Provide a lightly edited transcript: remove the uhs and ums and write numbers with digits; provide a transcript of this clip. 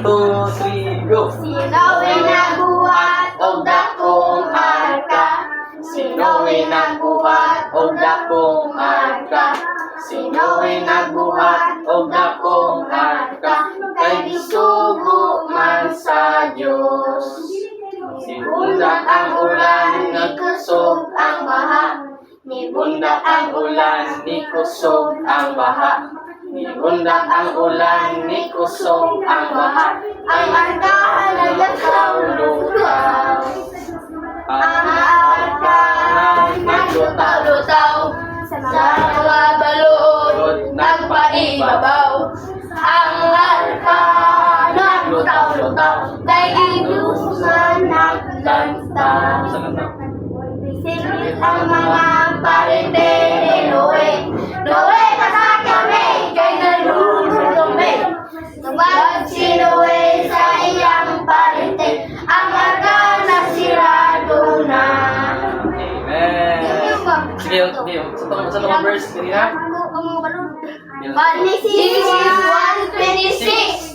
2, 3, go! Sino'y nagbuhat og dakong arka. Sino'y nagbuhat og dakong arka. Sino'y nagbuhat og dakong arka. Kay gisugo man sa Dios. Nibundak ang ulan, nikusog ang baha. Nibundak ang ulan, nikusog ang baha. Nibundak ang ulan, nikusog ang baha. Ang arka nagataw-lutaw. Ang arka naglutaw-lutaw. Sa mga balon, nagpaibabaw. Ang arka naglutaw-lutaw. Kay ilusan naglantaw. Singit ang mga parente ni Noe. Noe, nasa kami, kay nalulumbe. Nubad si Noe sa iyang parente. Ang arka nasirado na. Amen. Sige, sa mga verse, kanina? Genesis 1:26.